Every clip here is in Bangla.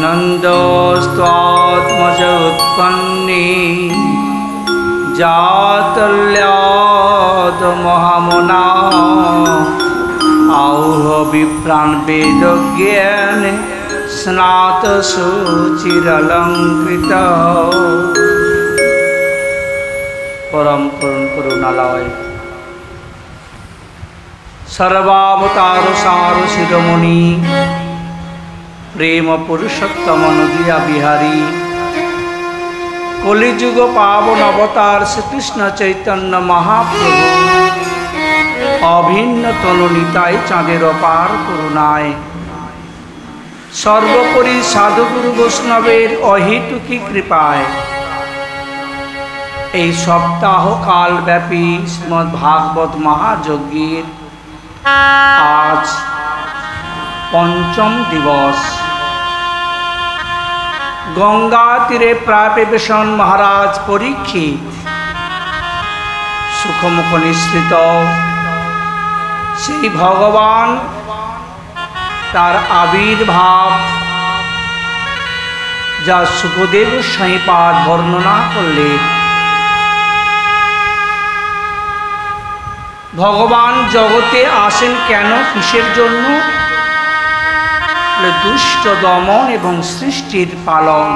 नन्दस्त्वात्मज उत्पन्ने जातल्याद महामुना आह विप्रान् वेदज्ञान स्नात सुचिरलंकृत। परम करुणालय सर्वावतार सार शिरोमणि प्रेम पुरुषोत्तम नदिया बिहारी कलिजुग पावन अवतार श्री कृष्ण चैतन्य महाप्रभु अभिन्न तनु निताय चाँदेर अपार करुणाय सर्वोपरि साधुगुरु वैष्णवेर अहेतुकी कृपाय এই সপ্তাহ কালব্যাপী শ্রীমদ্ ভাগবত মহাযজ্ঞের আজ পঞ্চম দিবস। গঙ্গা তীরে প্রাপেবেশন মহারাজ পরীক্ষিত সুখমুখ নিঃসৃত সেই ভগবান তার আবির্ভাব যা সুখদেব গোস্বামীপাদ বর্ণনা করলেন। ভগবান জগতে আসেন কেন, কিসের জন্য? দুষ্ট দমন এবং সৃষ্টির পালন।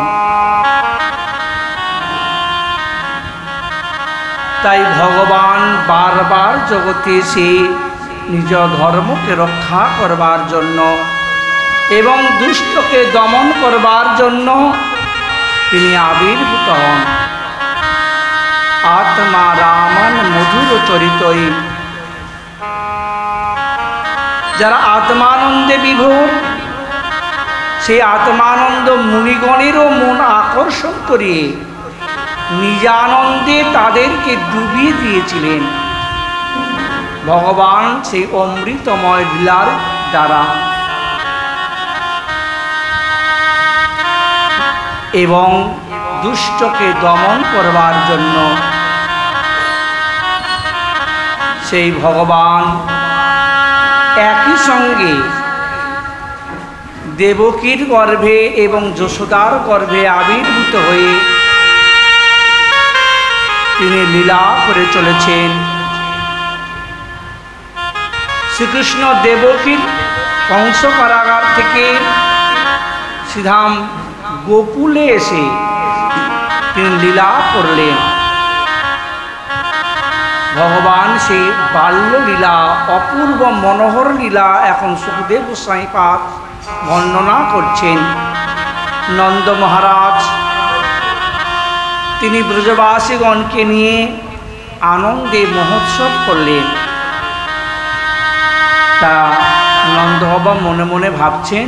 তাই ভগবান বারবার জগতে এসে নিজ ধর্মকে রক্ষা করবার জন্য এবং দুষ্টকে দমন করবার জন্য তিনি আবির্ভূত হন। আত্মা রামান মধুর চরিতই, যারা আত্মানন্দে বিভোর সেই আত্মানন্দ মুনিগণেরও মন আকর্ষণ করে নিজানন্দে তাদেরকে ডুবিয়ে দিয়েছিলেন ভগবান সেই অমৃতময় লীলার দ্বারা। এবং দুষ্টকে দমন করবার জন্য সেই ভগবান একই সঙ্গে দেবকীর গর্ভে এবং যশোদার গর্ভে আবির্ভূত হয়ে তিনি লীলা করে চলেছেন। শ্রীকৃষ্ণ দেবকীর কংস কারাগার থেকে সিধাম গোকুলে এসে তিনি লীলা করলেন। ভগবান সেই বাল্যলীলা, অপূর্ব মনোহর লীলা এখন সুখদেব গোস্বামীপাদ বর্ণনা করছেন। নন্দ মহারাজ তিনি ব্রজবাসীগণকে নিয়ে আনন্দে মহোৎসব করলেন। তা নন্দ বাবা মনে মনে ভাবছেন,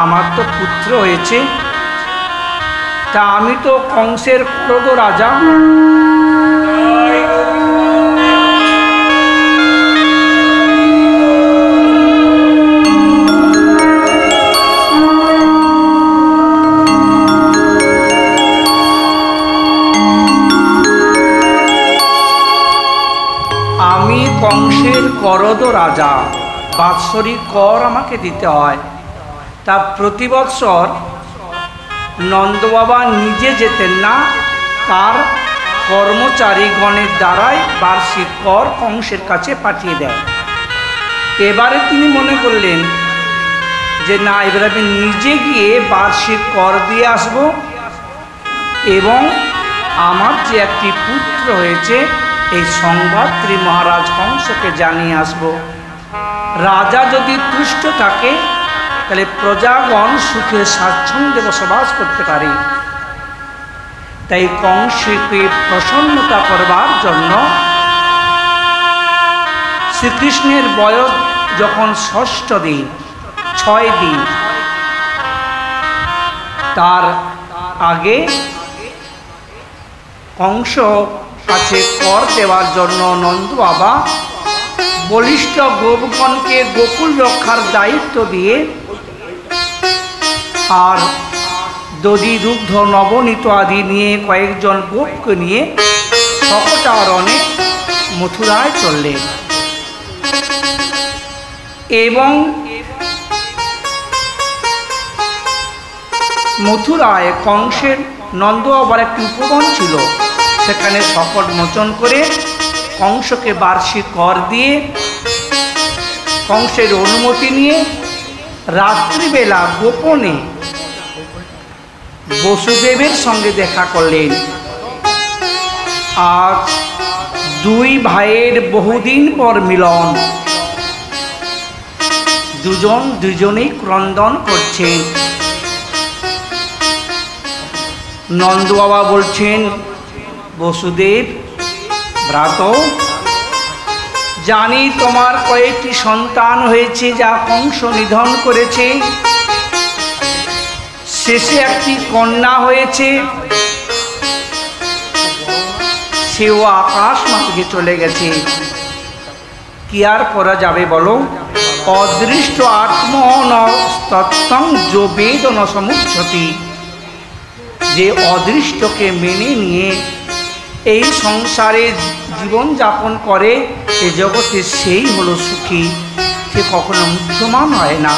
আমার তো পুত্র হয়েছে, তা আমি তো কংসের ক্রোধ রাজা, কংসের করদ রাজা, বাৎসরিক কর আমাকে দিতে হয়। তা প্রতি বৎসর নন্দবাবা নিজে যেতেন না, তার কর্মচারীগণের দ্বারাই বার্ষিক কর কংসের কাছে পাঠিয়ে দেয়। এবারে তিনি মনে করলেন যে না, এবারে আমি নিজে গিয়ে বার্ষিক কর দিয়ে আসব এবং আমার যে একটি পুত্র হয়েছে এই সংবাদ শ্রী মহারাজ কংসকে জানিয়ে আসব। রাজা যদি তুষ্ট থাকে তাহলে প্রজাগণ সুখে স্বাচ্ছন্দ্যে বসবাস করতে পারে। তাই কংসকে প্রসন্নতা করবার জন্য শ্রীকৃষ্ণের বয়স যখন ৬ষ্ঠ দিন, ৬ দিন, তার আগে কংস কাছে কর দেওয়ার জন্য নন্দ বাবা বলিষ্ঠ গোপগণকে গোকুল রক্ষার দায়িত্ব দিয়ে আর দধি দুগ্ধ নবনীত আদি নিয়ে কয়েকজন গোপকে নিয়ে শকটারণে মথুরায় চললেন এবং মথুরায় কংসের নন্দ আবার একটি উপবন ছিল, সেখানে শপথ মোচন করে কংসকে বার্ষিক কর দিয়ে কংসের অনুমতি নিয়ে রাত্রিবেলা গোপনে বসুদেবের সঙ্গে দেখা করলেন। আর দুই ভাইয়ের বহুদিন পর মিলন, দুজন দুজনেই ক্রন্দন করছেন। নন্দ বাবা বলছেন, বসুদেব ভ্রাত, জানি তোমার কয়েকটি সন্তান হয়েছে যা কংস নিধন করেছে, শেষে একটি কন্যা হয়েছে, সেও আকাশ মার্গে চলে গেছে। কি আর করা যাবে বলো? অদৃষ্ট আত্মনস্তত্ত্বং যো বেদ ন সমুচ্যতি। যে অদৃষ্টকে মেনে নিয়ে এই সংসারে জীবন যাপন করে এ জগতে, সেই হলো সুখী, সে কখনো মুহ্যমান হয় না।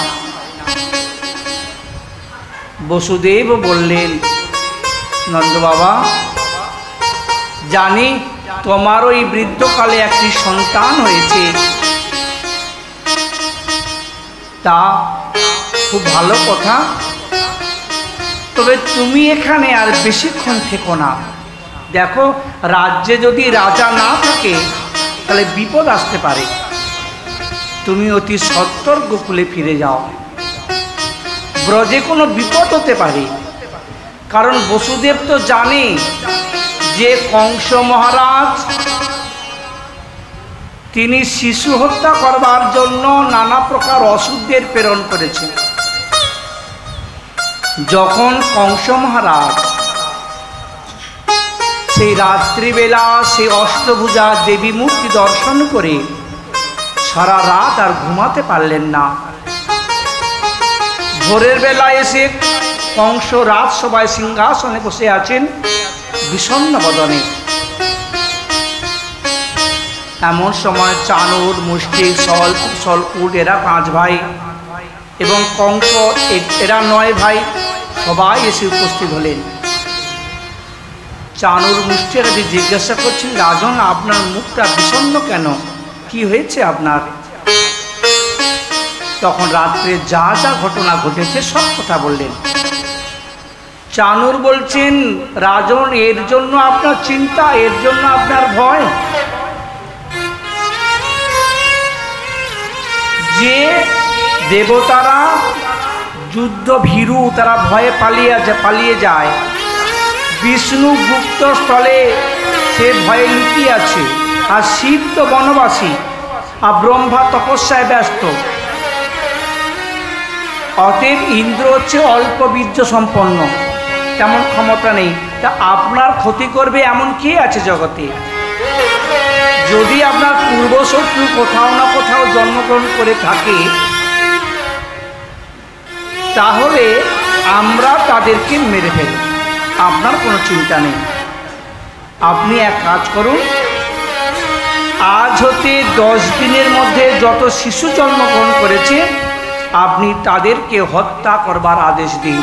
বসুদেব বললেন, নন্দ বাবা, জানি তোমার ওই বৃদ্ধকালে একটি সন্তান হয়েছে, তা খুব ভালো কথা, তবে তুমি এখানে আর বেশিক্ষণ থেকো না। দেখো, রাজ্যে যদি রাজা না থাকে তাহলে বিপদ আসতে পারে, তুমি অতি সত্বর গোকুলে ফিরে যাও, ব্রজে কোনো বিপদ হতে পারে। কারণ বসুদেব তো জানে যে কংস মহারাজ তিনি শিশু হত্যা করবার জন্য নানা প্রকার অসুরদের প্রেরণ করেছেন। যখন কংস মহারাজ সেই রাত্রিবেলা সেই অষ্টভুজা দেবী মূর্তি দর্শন করে সারা রাত আর ঘুমাতে পারলেন না, ভোরের বেলা এসে কংস রাজসভায় সিংহাসনে বসে আছেন বিষণ্ণ বদনে। এমন সময় চানুর, মুষ্টিক, সলকুট এরা 5 ভাই এবং কংস এরা 9 ভাই সবাই এসে উপস্থিত হলেন। চানুর মুষ্টিরা জিজ্ঞাসা করছেন, রাজন, আপনার মুখটা বিষণ্ণ কেন? কি হয়েছে আপনার? তখন রাত্রে যা যা ঘটনা ঘটেছে সব কথা বললেন। চানুর বলছেন, রাজন, এর জন্য আপনার চিন্তা, এর জন্য আপনার ভয়? যে দেবতারা যুদ্ধ ভীরু, তারা ভয়ে পালিয়ে যায়, বিষ্ণু গুপ্ত স্থলে সে ভয়ে লুকিয়ে আছে, আর শিব তো বনবাসী, আর ব্রহ্মা তপস্যায় ব্যস্ত। অতএব ইন্দ্র হচ্ছে অল্প বীর্য সম্পন্ন, তেমন ক্ষমতা নেই। তা আপনার ক্ষতি করবে এমন কে আছে জগতে? যদি আপনার পূর্বশত্রু কোথাও না কোথাও জন্মগ্রহণ করে থাকে, তাহলে আমরা তাদেরকে মেরে ফেলি, আপনার কোনো চিন্তা নেই। আপনি এক কাজ করুন, আজ হতে 10 দিনের মধ্যে যত শিশু জন্মগ্রহণ করেছে আপনি তাদেরকে হত্যা করবার আদেশ দিন।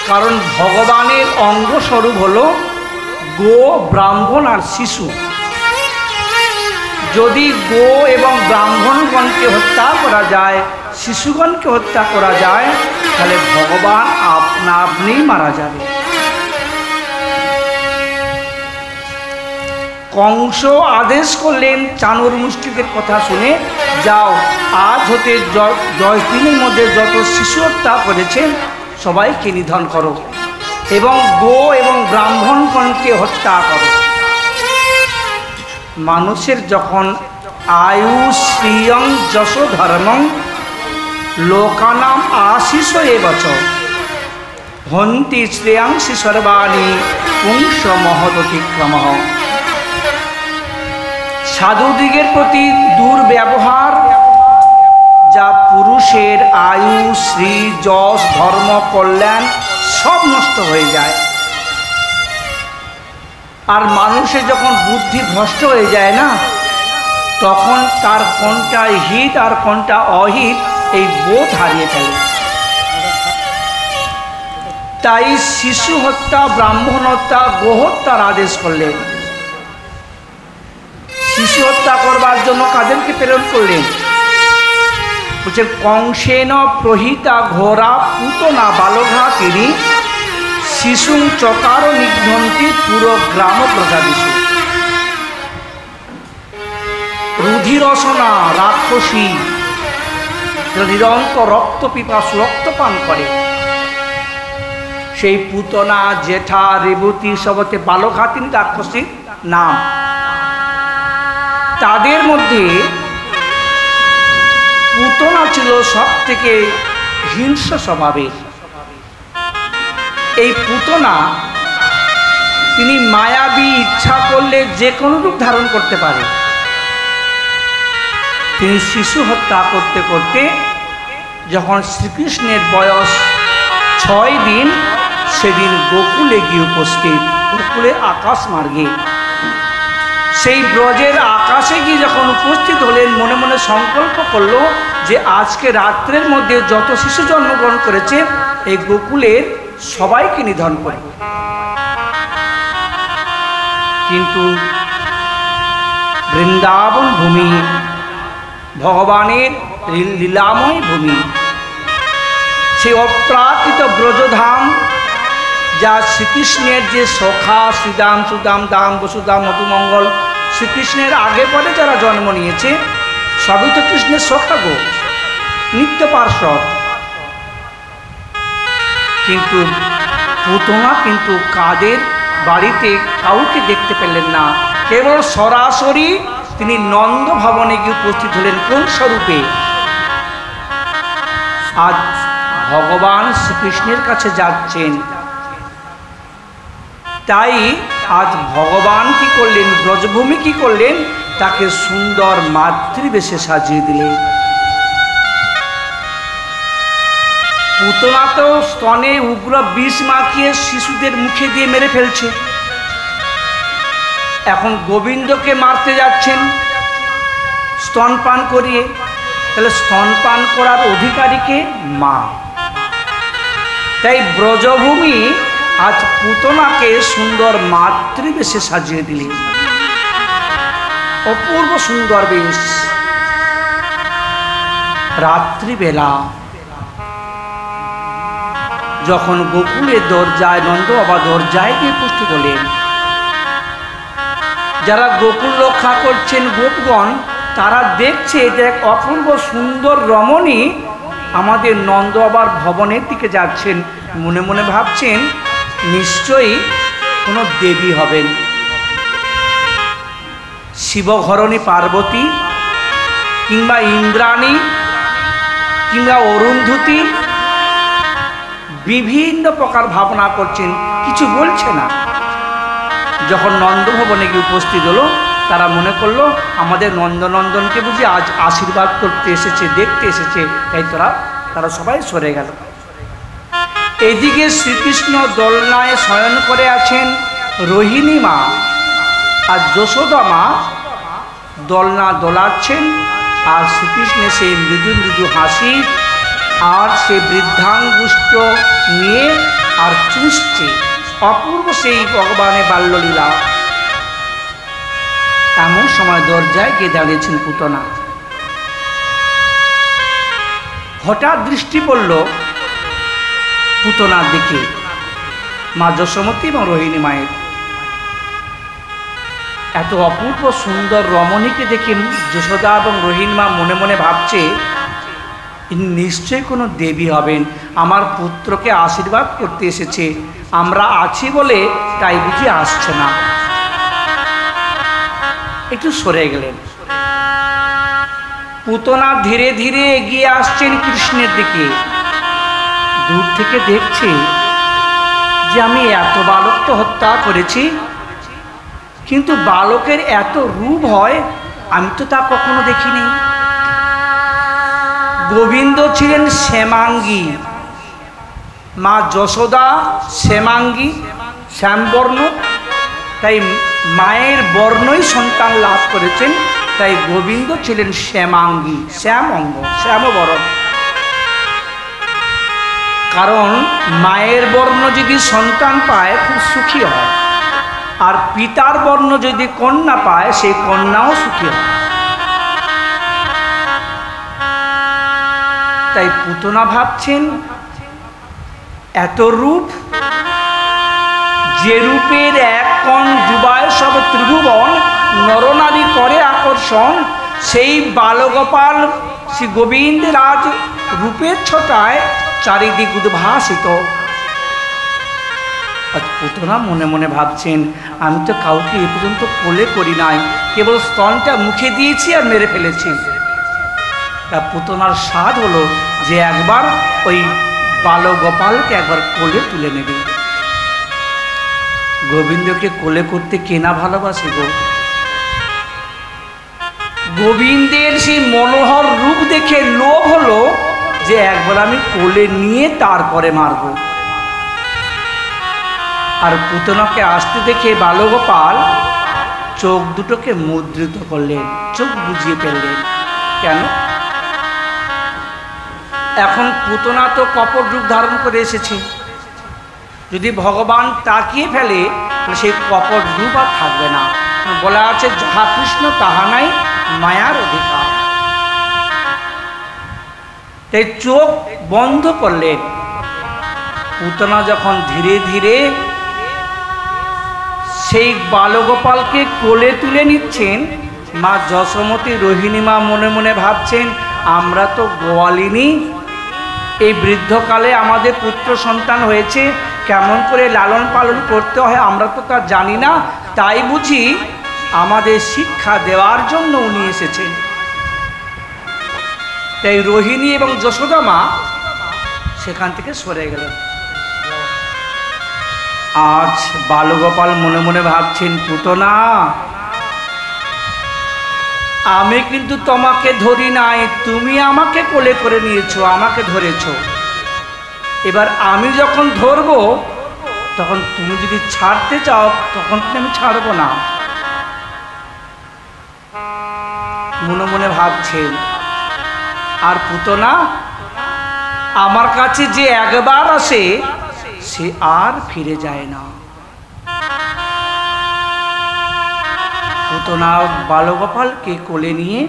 কারণ ভগবানের অঙ্গস্বরূপ হলো গো, ব্রাহ্মণ আর শিশু। যদি গো এবং ব্রাহ্মণগণকে হত্যা করা যায়, শিশুগণকে হত্যা করা যায়, তাহলে ভগবান আপনা আপনি মারা যাবে। কংস আদেশ করলেন চানুর মুষ্টিকের কথা শুনে, যাও, আজ হতে 10 দিনের মধ্যে যত শিশু হত্যা করেছেন সবাইকে নিধন করো এবং গো এবং ব্রাহ্মণগণকে হত্যা করো। মানুষের যখন আয়ু শ্রিয়ং যশ ধর্মং লোকানাম আশিষ এবচ হন্তি শ্রেয়াংসি সর্বাণি পুংস মহদতিক্রম। সাধুদিগের প্রতি দুর্ব্যবহার যা পুরুষের আয়ু, শ্রী, যশ, ধর্ম, কল্যাণ সব নষ্ট হয়ে যায়। আর মানুষের যখন বুদ্ধি ভ্রষ্ট হয়ে যায় না, তখন তার কোনটা হিত আর কোনটা অহিত এই বোধ হারিয়ে ফেলে। তাই শিশু হত্যা, ব্রাহ্মণ হত্যা, গোহত্যার আদেশ করলেন। শিশু হত্যা করবার জন্য কাদেরকে প্রেরণ করলেন? বলছে কংসেন প্রহিতা ঘোরা পুতনা বালঘা তিনি শিশুং চকার নিঘ্নন্তি পুরো গ্রাম প্রজাদিষু। রুধিরসনা রাক্ষসী নিরন্তর রক্ত পিপাসু, রক্তপান করে, সেই পুতনা, জেঠা, রেবতী সবতে বালঘা তিনি রাক্ষসীর নাম। তাদের মধ্যে পুতনা ছিল সব থেকে হিংস্র স্বভাবের। এই পুতনা তিনি মায়াবী, ইচ্ছা করলে যে কোনো রূপ ধারণ করতে পারে। তিনি শিশু হত্যা করতে করতে যখন শ্রীকৃষ্ণের বয়স 6 দিন, সেদিন গোকুলে গিয়ে উপস্থিত, গোকুলের আকাশ মার্গে। সেই ব্রজের আকাশে গিয়ে যখন উপস্থিত হলেন, মনে মনে সংকল্প করল যে আজকে রাত্রের মধ্যে যত শিশু জন্মগ্রহণ করেছে এই গোকুলের সবাইকে নিধন করব। কিন্তু বৃন্দাবন ভূমি ভগবানের লীলাময় ভূমি, সেই অপ্রাকৃত ব্রজধাম, যা শ্রীকৃষ্ণের যে সখা শ্রীদাম, সুদাম, দাম, বসুদাম, মধুমঙ্গল, শ্রীকৃষ্ণের আগে পরে যারা জন্ম নিয়েছে সবই তো কৃষ্ণের সখা গো, নিত্য পার্শ্বদ। কিন্তু পুতনা কিন্তু কাদের বাড়িতে কাউকে দেখতে পেলেন না, কেবল সরাসরি তিনি নন্দ ভবনে গিয়ে উপস্থিত হলেন। কোন স্বরূপে? আজ ভগবান শ্রীকৃষ্ণের কাছে যাচ্ছেন, তাই আজ ভগবান কি করলেন, ব্রজভূমি কি করলেন, তাকে সুন্দর মাতৃবেশে সাজিয়ে দিলেন। পুতনা তো স্তনে উগ্র বিষ মাখিয়ে শিশুদের মুখে দিয়ে মেরে ফেলছে, এখন গোবিন্দকে মারতে যাচ্ছেন স্তনপান করিয়ে। তাহলে স্তনপান করার অধিকারীকে মা। তাই ব্রজভূমি আজ পুতনাকে সুন্দর মাতৃবেশে সাজিয়ে দিলেন, অপূর্ব সুন্দর বেশ। রাত্রিবেলা যখন গোকুলের দরজায়, নন্দ বাবা দরজায় গিয়ে উপস্থিত হলেন, যারা গোকুল রক্ষা করছেন গোপগণ, তারা দেখছে যে এক অপূর্ব সুন্দর রমণী আমাদের নন্দ বাবার ভবনের দিকে যাচ্ছেন। মনে মনে ভাবছেন নিশ্চয়ই কোনো দেবী হবেন, শিবঘরণী পার্বতী কিংবা ইন্দ্রাণী কিংবা অরুন্ধতী, বিভিন্ন প্রকার ভাবনা করছেন, কিছু বলছে না। যখন নন্দভবনে গিয়ে উপস্থিত হলো, তারা মনে করলো আমাদের নন্দনন্দনকে বুঝি আজ আশীর্বাদ করতে এসেছে, দেখতে এসেছে, তাই তারা সবাই সরে গেল। এদিকে শ্রীকৃষ্ণ দোলনায় শয়ন করে আছেন রোহিণী মা আর যশোদা মা দোলনা দোলাচ্ছেন, আর শ্রীকৃষ্ণের সেই মৃদু মৃদু হাসি আর সে বৃদ্ধাঙ্গুষ্ঠ নিয়ে আর চুষছে, অপূর্ব সেই ভগবানের বাল্যলীলা। এমন সময় দরজায় গিয়ে দাঁড়িয়েছেন পুতনা। হঠাৎ দৃষ্টি পড়ল পুতনার দিকে, মা যশোমতী এবং রোহিণী মায়ের। এত অপূর্ব সুন্দর রমণীকে দেখে যশোদা এবং রোহিণী মা মনে মনে ভাবছে নিশ্চয়ই কোনো দেবী হবেন, আমার পুত্রকে আশীর্বাদ করতে এসেছে, আমরা আছি বলে তাই বুঝি আসছে না। একটু সরে গেলেন। পুতনা ধীরে ধীরে এগিয়ে আসছেন কৃষ্ণের দিকে। দূর থেকে দেখছে যে আমি এত বালক তো হত্যা করেছি, কিন্তু বালকের এত রূপ হয় আমি তো তা কখনো দেখিনি। গোবিন্দ ছিলেন শ্যামাঙ্গী, মা যশোদা শ্যামাঙ্গী, শ্যামবর্ণ, তাই মায়ের বর্ণই সন্তান লাভ করেছেন, তাই গোবিন্দ ছিলেন শ্যামাঙ্গী, শ্যাম অঙ্গ, শ্যামবরণ। কারণ মায়ের বর্ণ যদি সন্তান পায় খুব সুখী হয়, আর পিতার বর্ণ যদি কন্যা পায় সেই কন্যাও সুখী হয়। তাই পুতনা ভাবছেন এত রূপ, যে রূপের এক কণ ডুবায় সব ত্রিভুবন, নরনারী করে আকর্ষণ, সেই বালগোপাল শ্রী গোবিন্দের আজ রূপের ছটায় চারিদিক উদ্ভাসিত। আজ পুতনা মনে মনে ভাবছেন আমি তো কাউকে এ পর্যন্ত কোলে করি নাই, কেবল স্তনটা মুখে দিয়েছি আর মেরে ফেলেছি। তা পুতনার স্বাদ হলো যে একবার ওই বালগোপালকে একবার কোলে তুলে নেবে। গোবিন্দকে কোলে করতে কেনা ভালোবাসে গো। গোবিন্দের সেই মনোহর রূপ দেখে লোভ হলো যে একবার আমি কোলে নিয়ে তারপরে মারব। আর পুতনাকে আসতে দেখে বালগোপাল চোখ দুটোকে মুদ্রিত করলেন, চোখ বুজিয়ে ফেললেন। কেন? এখন পুতনা তো কপট রূপ ধারণ করে এসেছে, যদি ভগবান তাকিয়ে ফেলে সেই কপট রূপ আর থাকবে না। বলা আছে যাহা কৃষ্ণ তাহা নাই মায়ার অধিকার। তাই চোখ বন্ধ করলেন। পুতনা যখন ধীরে ধীরে সেই বালগোপালকে কোলে তুলে নিচ্ছেন, মা যশোমতী রোহিণী মা মনে মনে ভাবছেন আমরা তো গোয়ালিনী, এই বৃদ্ধকালে আমাদের পুত্র সন্তান হয়েছে, কেমন করে লালন পালন করতে হয় আমরা তো তা জানি না, তাই বুঝি আমাদের শিক্ষা দেওয়ার জন্য উনি এসেছেন। তাই রোহিণী এবং যশোদা মা সেখান থেকে সরে গেলেন। আজ বালগোপাল মনে মনে ভাবছেন পুতনা আমি কিন্তু তোমাকে ধরি নাই, তুমি আমাকে কোলে করে নিয়েছো, আমাকে ধরেছো। এবার আমি যখন ধরবো তখন তুমি যদি ছাড়তে চাও তখন আমি ছাড়বো না। মনে মনে ভাবছেন আর পুতনা আমার কাছে যে একবার আসে সে আর ফিরে যায় না। পুতনা বালগোপালকে কোলে নিয়ে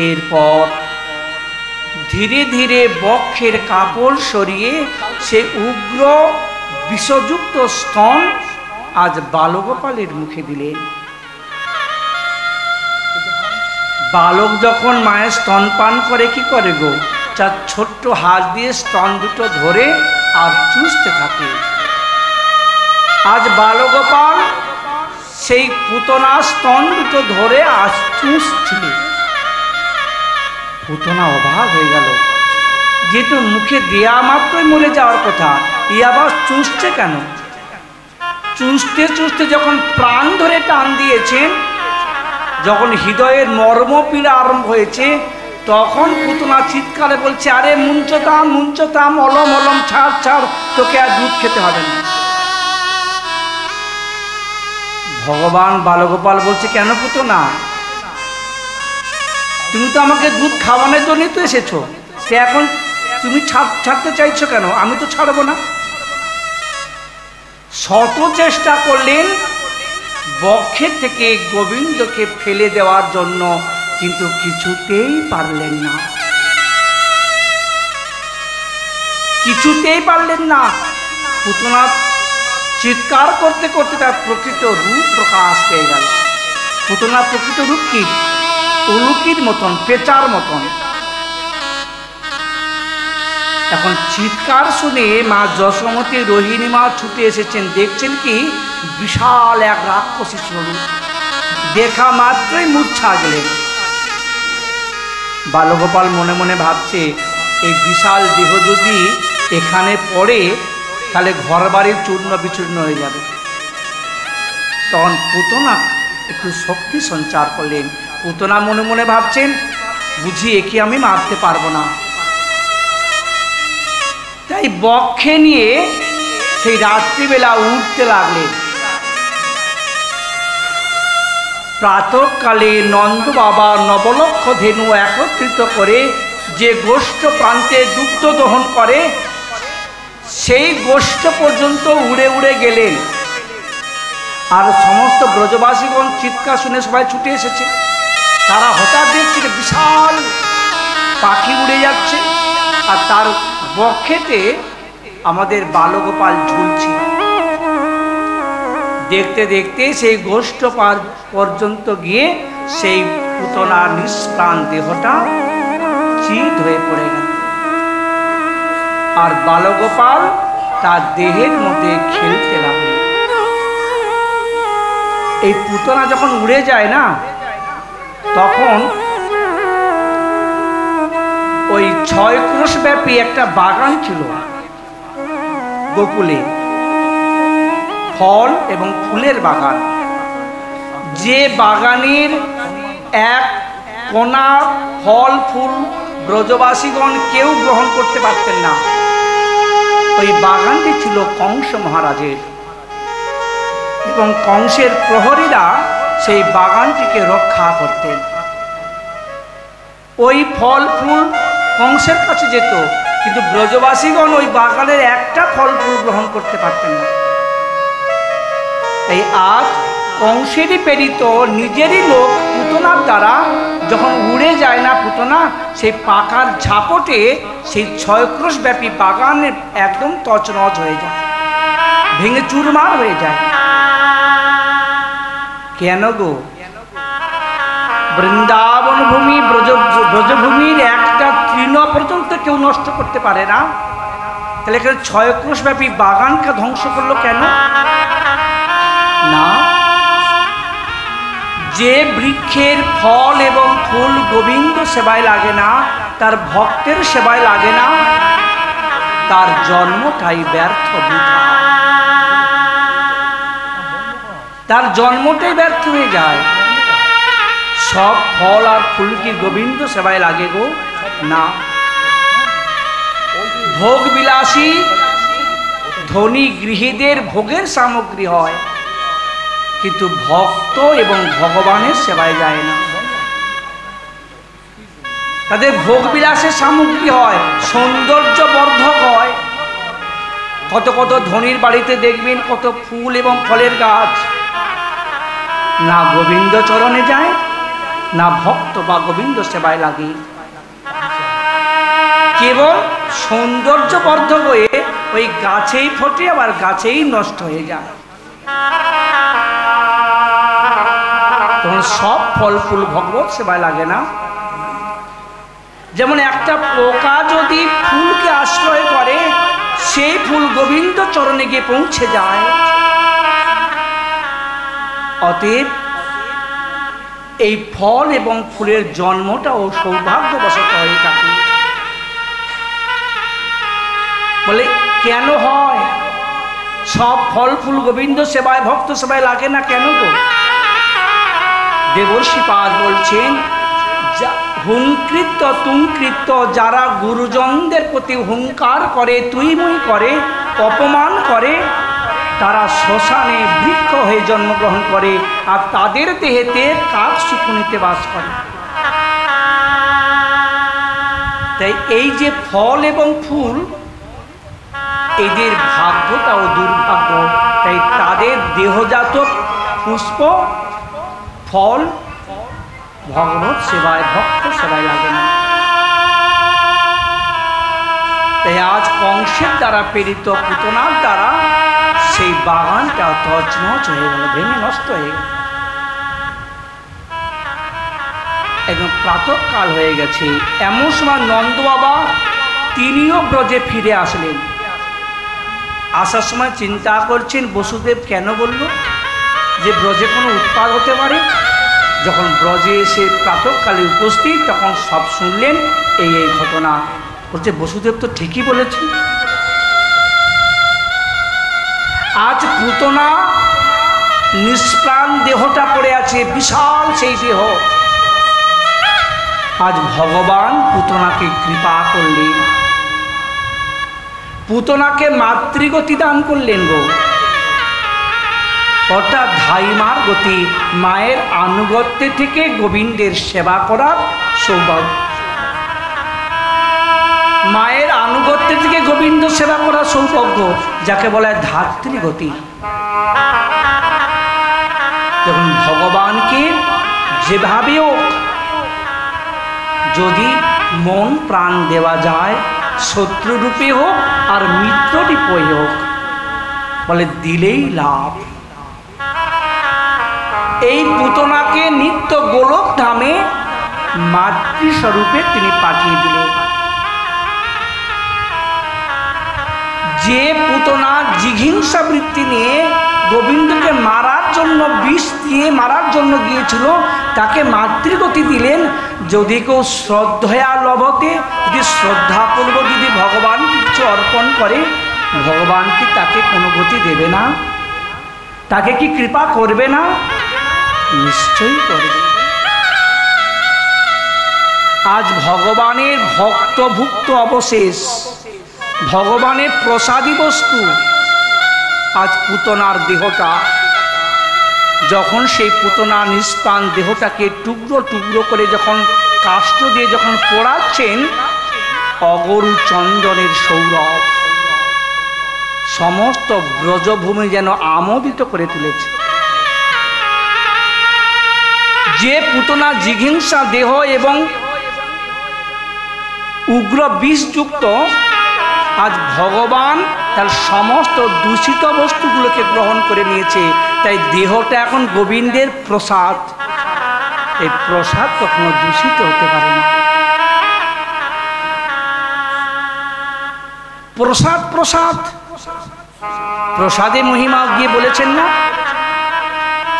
এরপর ধীরে ধীরে বক্ষের কাপড় সরিয়ে সে উগ্র বিষযুক্ত স্তন আজ বালগোপালের মুখে দিলেন। বালক যখন মায়ের স্তন পান করে কি করে গো, তার ছোট্ট হাত দিয়ে স্তন দুটো ধরে আর চুষতে থাকে। আজ বালগোপাল সেই পুতনা স্তন দুটো ধরে আজ চুষছে। পুতনা অবাক হয়ে গেল, যেহেতু মুখে দেয়া মাত্রই মরে যাওয়ার কথা, ই আবার চুষছে কেন? চুষতে চুষতে যখন প্রাণ ধরে টান দিয়েছেন, যখন হৃদয়ের মর্ম পীড়া আরম্ভ হয়েছে, তখন পুতনা চিৎকারে বলছে আরে মুঞ্চতাম মুঞ্চতাম, অলম অলম, ছাড় ছাড়, তোকে আর দুধ খেতে হবে না। ভগবান বালগোপাল বলছে কেন পুতনা, তুমি তো আমাকে দুধ খাওয়ানোর জন্যই তো এসেছো, সে এখন তুমি ছাড়তে চাইছো কেন? আমি তো ছাড়বো না। শত চেষ্টা করলেন বক্ষের থেকে গোবিন্দকে ফেলে দেওয়ার জন্য, কিন্তু কিছুতেই পারলেন না, কিছুতেই পারলেন না। পুতনা চিৎকার করতে করতে তার প্রকৃত রূপ প্রকাশ পেয়ে গেল। পুতনার প্রকৃত রূপ কি? উলুকির মতন, পেঁচার মতন। এখন চিৎকার শুনে মা যশোমতী রোহিণী মা ছুটে এসেছেন, দেখছেন কি বিশাল এক রাক্ষসী স্বরূপ, দেখা মাত্রই মূর্ছা গেলেন। বালগোপাল মনে মনে ভাবছে এই বিশাল দেহ যদি এখানে পড়ে তাহলে ঘর বাড়ির চূর্ণ বিচূর্ণ হয়ে যাবে। তখন পুতনা একটু শক্তি সঞ্চার করলেন। পুতনা মনে মনে ভাবছেন বুঝি একে আমি মারতে পারবো না, তাই বক্ষে নিয়ে সেই রাত্রিবেলা উঠতে লাগলেন। প্রাতঃকালে নন্দ বাবা নবলক্ষ ধেনু একত্রিত করে যে গোষ্ঠ প্রান্তে দুগ্ধ দহন করে, সেই গোষ্ঠ পর্যন্ত উড়ে উড়ে গেলেন। আর সমস্ত ব্রজবাসীগণ চিৎকার শুনে সবাই ছুটে এসেছে। তারা হঠাৎ দেখছে যে বিশাল পাখি উড়ে যাচ্ছে, আর তার বক্ষেতে আমাদের বালগোপাল ঝুলছে। দেখতে দেখতে সেই গোষ্ঠ পর্যন্ত গিয়ে সেই পুতনার নিষ্প্রাণ দেহটা চিত হয়ে পড়ে গেল। আর বালগোপাল তার দেহের মধ্যে খেলতে লাগল। এই পুতনা যখন উড়ে যায় না, তখন ওই 6 ক্রোশ ব্যাপী একটা বাগান ছিল গোকুলে, ফল এবং ফুলের বাগান। যে বাগানের এক কোনা ফল ফুল ব্রজবাসীগণ কেউ গ্রহণ করতে পারতেন না। ওই বাগানটি ছিল কংস মহারাজের, এবং কংসের প্রহরীরা সেই বাগানটিকে রক্ষা করতেন। ওই ফল ফুল কংসের কাছে যেত, কিন্তু ব্রজবাসীগণ ওই বাগানের একটা ফল ফুল গ্রহণ করতে পারতেন না। এই আজ কংসেরই প্রেরিত নিজেরই লোক পুতনার দ্বারা যখন উড়ে যায় না পুতনা, সেই পাকার ঝাপটে সেই 6 ক্রোশ ব্যাপী বাগানে একদম তছনছ হয়ে যায়, ভেঙে চুরমার হয়ে যায়। কেন গো? বৃন্দাবন ভূমি ব্রজভূমির একটা তৃণ পর্যন্ত কেউ নষ্ট করতে পারে না, তাহলে এখানে 6 ক্রোশ ব্যাপী বাগানকে ধ্বংস করলো কেন? না, যে বৃক্ষের ফল এবং ফুল গোবিন্দ সেবায় লাগে না, তার ভক্তের সেবায় লাগে না, তার জন্মটাই ব্যর্থ, বৃথা। তার জন্মটাই ব্যর্থ হয়ে যায়। সব ফল আর ফুল কি গোবিন্দ সেবায় লাগে গো? না। ভোগ বিলাসী ধনী গৃহীদের ভোগের সামগ্রী হয়, কিন্তু ভক্ত এবং ভগবানের সেবায় যায় না। তাদের ভোগ বিলাসের সামগ্রী হয়, সৌন্দর্য বর্ধক হয়। কত কত ধনীর বাড়িতে দেখবেন কত ফুল এবং ফলের গাছ, না গোবিন্দ চরণে যায়, না ভক্ত বা গোবিন্দ সেবায় লাগে। কেবল সৌন্দর্য বর্ধক হয়ে ওই গাছেই ফোটে, আবার গাছেই নষ্ট হয়ে যায়। তখন সব ফল ফুল ভগবত সেবায় লাগে না। যেমন একটা পোকা যদি ফুলকে আশ্রয় করে, সেই ফুল গোবিন্দ চরণে গিয়ে পৌঁছে যায়। অতএব এই ফল এবং ফুলের জন্মটাও সৌভাগ্যবশত হয়ে থাকে। বলে কেন হয়? সব ফল ফুল গোবিন্দ সেবায় ভক্ত সেবায় লাগে না কেন গো? দেবর্ষিপাদ বলছেন, হুঙ্কৃত্য তুঙ্কৃত্য, যারা গুরুজনদের প্রতি হুঙ্কার করে, তুই মুই করে, অপমান করে, তারা শ্মশানে বৃক্ষ হয়ে জন্মগ্রহণ করে, আর তাদের দেহেতে কাক শুকুনিতে বাস করে। তাই এই যে ফল এবং ফুল, এদের ভাগ্যটা ও দুর্ভাগ্য। তাই তাদের দেহজাত পুষ্প ফল ভগবত সেবায় ভক্ত সেবায় লাগে না। তাই আজ কংসের দ্বারা প্রেরিত পুতনার দ্বারা সেই বাগানটা তছনছ হয়ে গেল, ভেঙে নষ্ট হয়ে গেল। একদম প্রাতঃকাল হয়ে গেছে। এমন সময় নন্দ বাবা তিনিও ব্রজে ফিরে আসলেন। আসার সময় চিন্তা করছেন বসুদেব কেন বলল যে ব্রজে কোনো উৎপাত হতে পারে। যখন ব্রজে এসে প্রাতঃকালে উপস্থিত, তখন সব শুনলেন এই এই ঘটনা। বলছে বসুদেব তো ঠিকই বলেছে। আজ পুতনা নিষ্প্রাণ দেহটা পড়ে আছে, বিশাল সেই দেহ। আজ ভগবান পুতনাকে কৃপা করলেন, পুতনাকে মাতৃগতি দান করলেন গো। অর্থাৎ ধাইমার গতি, মায়ের আনুগত্যে থেকে গোবিন্দের সেবা করার সৌভাগ্য। মায়ের অনুগত্যের থেকে গোবিন্দ সেবা করা সৌভাগ্য, যাকে বলা হয় ধাত্রী গতি। যখন ভগবানকে যেভাবেও যদি মন প্রাণ দেওয়া যায়, শত্রুরূপে হোক আর মিত্ররূপে হোক, বলে দিলেই লাভ। এই পুতনাকে নিত্য গোলক ধামে মাতৃস্বরূপে তিনি পাঠিয়ে দিলেন। যে পুতনা জিঘিংসা বৃত্তি নিয়ে গোবিন্দকে মারার জন্য, বিষ দিয়ে মারার জন্য গিয়েছিল, তাকে মাতৃগতি দিলেন। যদি কেউ শ্রদ্ধয়া লভতে, যদি শ্রদ্ধাপূর্বক যদি ভগবান কিছু অর্পণ করে, ভগবান কি তাকে কোনো গতি দেবে না? তাকে কি কৃপা করবে না? নিশ্চয়ই করবে। আজ ভগবানের ভক্তভুক্ত অবশেষ, ভগবানের প্রসাদী বস্তু আজ পুতনার দেহটা। যখন সেই পুতনা নিষ্পান দেহটাকে টুকরো টুকরো করে যখন কাষ্ঠ দিয়ে যখন পোড়াচ্ছেন, অগরু চন্দনের সৌরভ সমস্ত ব্রজভূমি যেন আমোদিত করে তুলেছে। যে পুতনা জিঘিংসা দেহ এবং উগ্র বিষযুক্ত, আজ ভগবান তার সমস্ত দূষিত বস্তুগুলোকে গ্রহণ করে নিয়েছে। তাই দেহটা এখন গোবিন্দের প্রসাদ। এই প্রসাদ কখনো দূষিত হতে পারে না। প্রসাদ প্রসাদ প্রসাদে মহিমা গিয়ে বলেছেন না,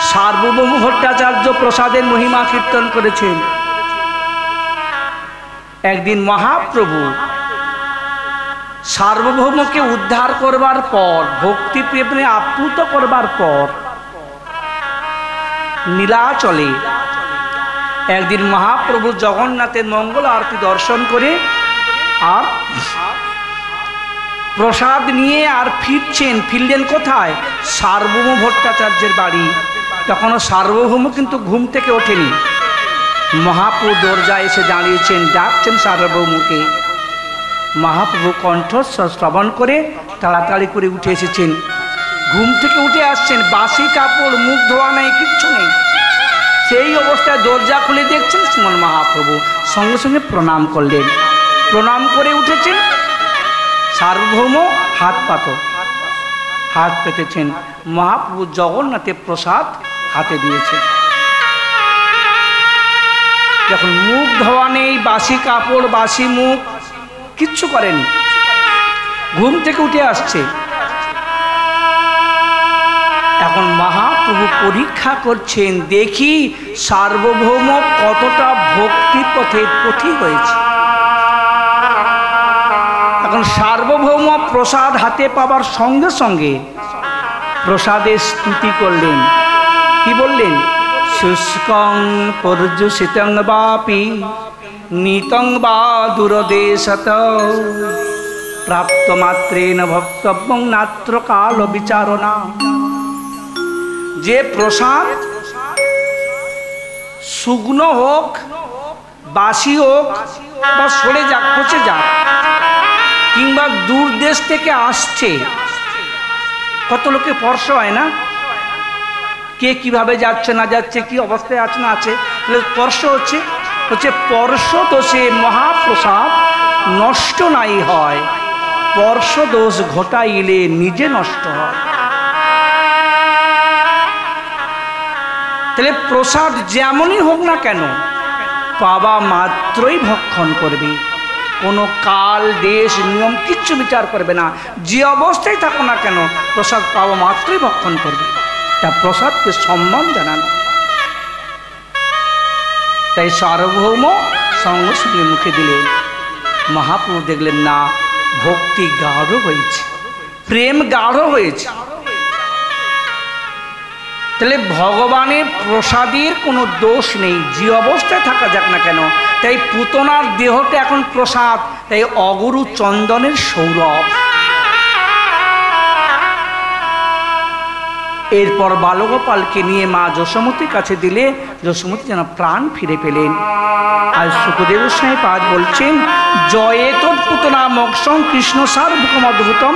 সার্বভৌম ভট্টাচার্য প্রসাদের মহিমা কীর্তন করেছেন। একদিন মহাপ্রভু সার্বভৌমকে উদ্ধার করবার পর, ভক্তি প্রেমে আপ্লুত করবার পর, নীলাচলে একদিন মহাপ্রভু জগন্নাথের মঙ্গল আরতি দর্শন করে আর প্রসাদ নিয়ে আর ফিরলেন কোথায়? সার্বভৌম ভট্টাচার্যের বাড়ি। তখনও সার্বভৌম কিন্তু ঘুম থেকে ওঠেনি। মহাপ্রভু দরজায় এসে দাঁড়িয়েছেন, ডাকছেন সার্বভৌমকে। মহাপ্রভু কণ্ঠস্বর শ্রবণ করে তাড়াতাড়ি করে উঠে এসেছেন। ঘুম থেকে উঠে আসছেন, বাসি কাপড়, মুখ ধোয়া নেই, কিচ্ছু নেই। সেই অবস্থায় দরজা খুলে দেখছেন শ্রীমন মহাপ্রভু। সঙ্গে সঙ্গে প্রণাম করলেন। প্রণাম করে উঠেছেন। সার্বভৌম হাত পেতেছেন। মহাপ্রভু জগন্নাথের প্রসাদ হাতে দিয়েছেন। যখন মুখ ধোয়া নেই, বাসি কাপড়, বাসি মুখ, কিচ্ছু করেনি, ঘুম থেকে উঠে আসছে। এখন মহাপ্রভু পরীক্ষা করছেন, দেখি সার্বভৌম কতটা ভক্তি পথে পথিক হয়েছে। এখন সার্বভৌম প্রসাদ হাতে পাবার সঙ্গে সঙ্গে প্রসাদের স্তুতি করলেন। কি বললেন? শুষ্কং পর্যুষিতং বাপি নীতং বা দূরদেশত প্রাপ্ত মাত্রেণ ভক্তব্যং নাত্র কাল বিচারণা। যে প্রসাদ শুকনো হোক, বাসি হোক, বা সরে যাক, পচে যাক, কিংবা দূর দেশ থেকে আসছে, কত লোকে স্পর্শ হয় না, কে কিভাবে যাচ্ছে না যাচ্ছে, কি অবস্থায় আছে না আছে, স্পর্শ হচ্ছে। স্পর্শ দোষে মহাপ্রসাদ নষ্ট নাই হয়, স্পর্শ দোষ ঘটাইলে নিজে নষ্ট হয়। তাহলে প্রসাদ যেমনই হোক না কেন, পাবা মাত্রই ভক্ষণ করবে। কোনো কাল, দেশ, নিয়ম কিচ্ছু বিচার করবে না। যে অবস্থায় থাকো না কেন, প্রসাদ পাওয়া মাত্রই ভক্ষণ করবে। তা প্রসাদকে সম্মান জানানো। তাই সার্বভৌম সঙ্গে সঙ্গে মুখে দিলেন। মহাপ্রভু দেখলেন না, ভক্তি গাঢ় হয়েছে, প্রেম গাঢ় হয়েছে। তাহলে ভগবানের প্রসাদের কোনো দোষ নেই, যে অবস্থায় থাকা যাক না কেন। তাই পুতনার দেহটা এখন প্রসাদ, তাই অগুরু চন্দনের সৌরভ। এরপর বালগোপালকে নিয়ে মা যশোমতীর কাছে দিলে যশোমতী যেন প্রাণ ফিরে পেলেন। আর সুখদেব গোস্বামী পাদ বলছেন, জয়ে তৎপুতনা মোক্ষং কৃষ্ণ সার্বভৌম অদ্ভুতম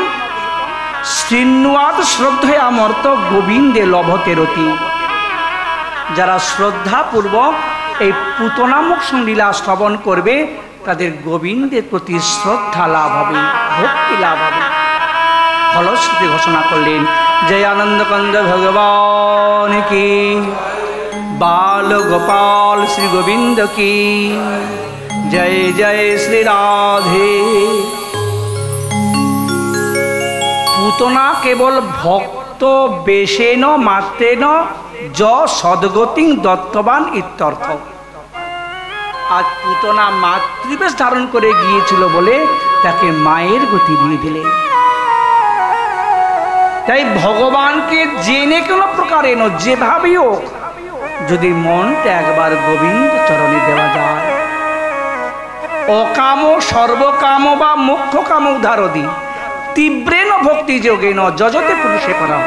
শৃণ্বাদ শ্রদ্ধয়া মর্ত গোবিন্দে লভতে রতি। যারা শ্রদ্ধাপূর্বক এই পুতনা মোক্ষং লীলা শ্রবণ করবে তাদের গোবিন্দের প্রতি শ্রদ্ধা লাভ হবে, ভক্তি লাভ হবে। ফলশ্রুতি ঘোষণা করলেন, জয় আনন্দ কন্দ ভগবান কি, বাল গোপাল শ্রী গোবিন্দ কি, জয় জয় শ্রী রাধে। পুতনা কেবল ভক্ত বেশেন মাত্রেন য সদ্গতি দত্তবান ইত্যর্থ। আজ পুতনা মাতৃবেশ ধারণ করে গিয়েছিল বলে তাকে মায়ের গতি দিয়ে দিলেন। তাই ভগবানকে জেনে কোনো প্রকারে যেভাবেই হোক যদি মনটা একবার গোবিন্দ চরণে দেওয়া যায়, অকাম সর্বকাম বা মুখ্য কাম উদারদি তীব্রেন ভক্তি যোগেন যজতে পুরুষে করা।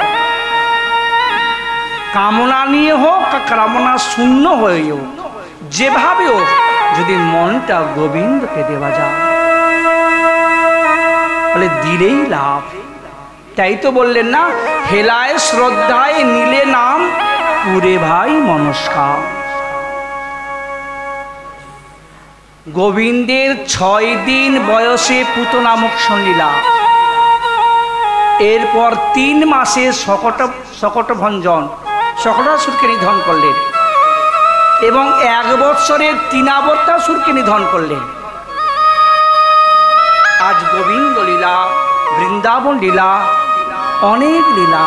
কামনা নিয়ে হোক কামনা শূন্য হয়ে হোক, যেভাবে হোক যদি মনটা গোবিন্দকে দেওয়া যায় বলে দিলেই লাভ। তাই তো বললেন না, হেলায় শ্রদ্ধায় নিলে নাম পুরে ভাই মনস্কার। গোবিন্দের 6 দিন বয়সে পুতনা মোক্ষণ লীলা, এরপর 3 মাসে শকটভঞ্জন শকটাসুরকে নিধন করলেন এবং 1 বৎসরে তৃণাবর্তাসুরকে নিধন করলেন। আজ গোবিন্দ লীলা, বৃন্দাবন লীলা, অনেক লীলা,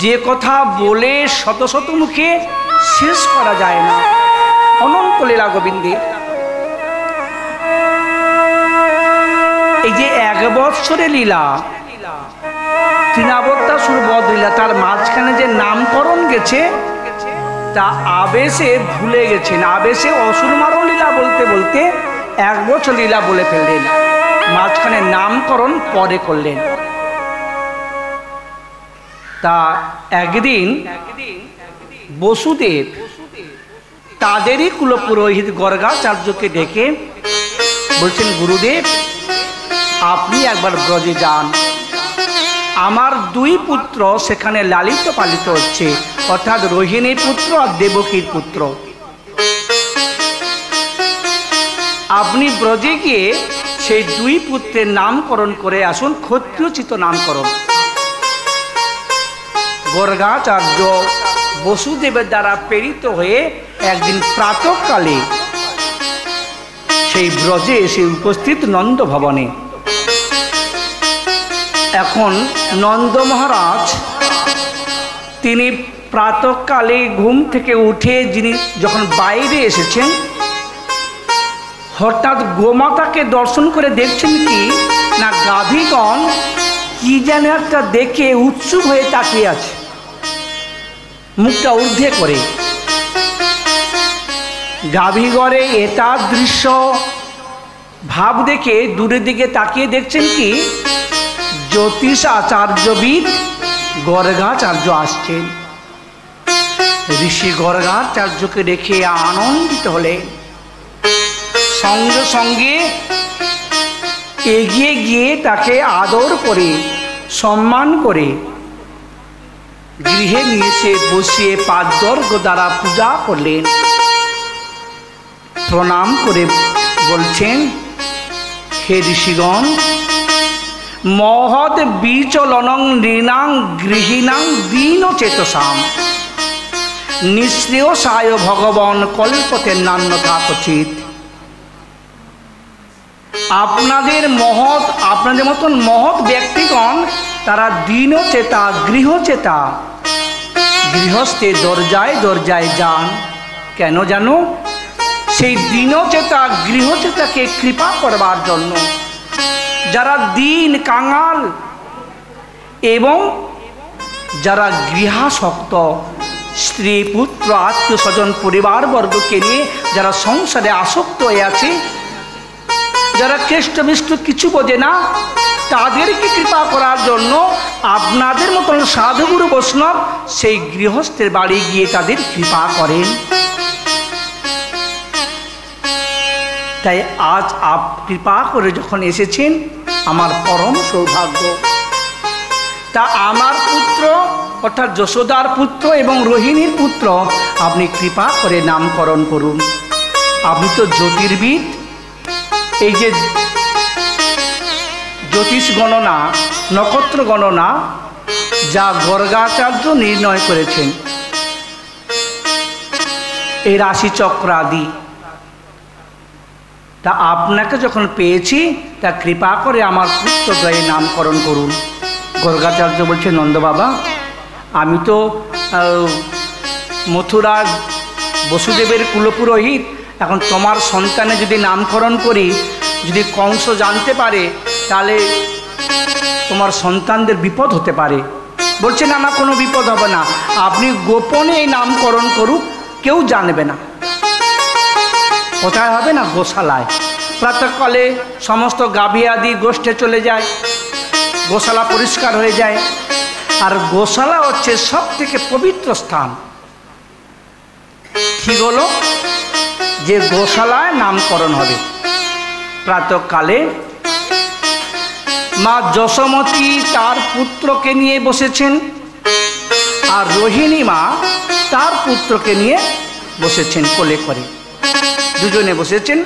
যে কথা বলে শত শত মুখে শেষ করা যায় না। অনন্ত লীলা গোবিন্দের। এই যে 1 বৎসরে লীলা, তৃণাবর্তাসুর বধ লীলা, তার মাঝখানে যে নামকরণ গেছে তা আবেশে ভুলে গেছেন। আবেশে অসুর মারণ লীলা বলতে বলতে 1 বছর লীলা বলে ফেললেন, মাঝখানে নামকরণ পরে করলেন। তা একদিন বসুদেব তাদেরই কুলপুরোহিত গর্গাচার্যকে ডেকে বলছেন, গুরুদেব আপনি একবার ব্রজে যান, আমার 2 পুত্র সেখানে লালিত পালিত হচ্ছে, অর্থাৎ রোহিণীর পুত্র আর দেবকীর পুত্র। আপনি ব্রজে গিয়ে সেই 2 পুত্রের নামকরণ করে আসুন, ক্ষত্রিয়োচিত নামকরণ। গর্গাচার্য বসুদেবের দ্বারা প্রেরিত হয়ে একদিন প্রাতঃকালে সেই ব্রজে এসে উপস্থিত নন্দ ভবনে। এখন নন্দ মহারাজ তিনি প্রাতঃকালে ঘুম থেকে উঠে যখন বাইরে এসেছেন, হঠাৎ গোমাতাকে দর্শন করে দেখছেন কি না গাভীগণ কি যেন একটা দেখে উৎসুক হয়ে তাকিয়ে আছে, মুখটা ঊর্ধ্বে করে। গাভীগড়ে এটা দৃশ্য ভাব দেখে দূরের দিকে তাকিয়ে দেখছেন কি জ্যোতিষ আচার্যবিদ গর্গাচার্য আসছেন। ঋষি গর্গাচার্যকে দেখে আনন্দিত হলে সঙ্গে সঙ্গে এগিয়ে গিয়ে তাকে আদর করে সম্মান করে গৃহে নিয়ে এসে বসিয়ে পাদর্ঘ দ্বারা পূজা করলেন। প্রণাম করে বলছেন, হে ঋষিগণ, মহৎ বিচলনং নৃণাং গৃহীণাং দীন চেতসাম নিঃশ্রেয়সায় ভগবান কল্পতে নান্যথা কচিত। আপনাদের মতন মহৎ ব্যক্তিগণ তারা দীনচেতা গৃহচেতা, গৃহস্থে দরজায় দরজায় যান। কেন জানো? সেই দীনচেতা গৃহচেতাকে কৃপা করবার জন্য। যারা দীন কাঙাল এবং যারা গৃহাসক্ত, স্ত্রী পুত্র আত্মীয় স্বজন পরিবারবর্গকে নিয়ে যারা সংসারে আসক্ত হয়ে আছে, যারা কেষ্ট বিষ্ট কিছু বোঝে না, তাদেরকে কৃপা করার জন্য আপনাদের মতন সাধুগুরু বৈষ্ণব সেই গৃহস্থের বাড়ি গিয়ে তাদের কৃপা করেন। তাই আজ কৃপা করে যখন এসেছেন আমার পরম সৌভাগ্য। তা আমার পুত্র অর্থাৎ যশোদার পুত্র এবং রোহিণীর পুত্র আপনি কৃপা করে নামকরণ করুন। আপনি তো জ্যোতির্বিদ, এই যে জ্যোতিষ গণনা, নক্ষত্র গণনা যা গর্গাচার্য নির্ণয় করেছেন, এই রাশিচক্র আদি, তা আপনাকে যখন পেয়েছি তা কৃপা করে আমার পুত্রদ্বয়ের নামকরণ করুন। গর্গাচার্য বলছে, নন্দ বাবা, আমি তো মথুরার বসুদেবের কুলপুরোহিত, এখন তোমার সন্তানে যদি নামকরণ করি, যদি কংস জানতে পারে তাহলে তোমার সন্তানদের বিপদ হতে পারে। বলছে না না, কোনো বিপদ হবে না, আপনি গোপনে এই নামকরণ করুক, কেউ জানবে না। কোথায় হবে না? গোশালায়। প্রাতঃকালে সমস্ত গাভী আদি গোষ্ঠে চলে যায়, গোশালা পরিষ্কার হয়ে যায়। আর গোশালা হচ্ছে সব থেকে পবিত্র স্থান। ঠিক হলো যে গোশালায় নামকরণ হবে। প্রাতঃকালে মা যশোমতী তার পুত্রকে নিয়ে বসেছেন, আর রোহিণী মা তার পুত্রকে নিয়ে বসেছেন কোলে করে, দুজনে বসেছেন।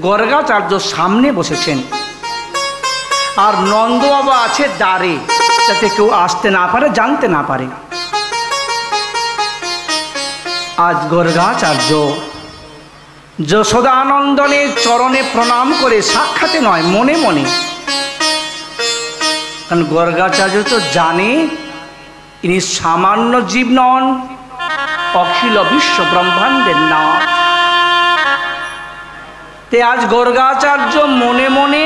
গর্গাচার্য সামনে বসেছেন, আর নন্দ বাবা আছে দ্বারে, যাতে কেউ আসতে না পারে, জানতে না পারে। আজ গর্গাচার্য যশোদানন্দনের চরণে প্রণাম করে, সাক্ষাতে নয়, মনে মনে, কারণ গর্গাচার্য তো জানে ইনি সামান্য জীব নন, অখিল বিশ্ব ব্রহ্মাণ্ডের নাথ। তে আজ গর্গাচার্য মনে মনে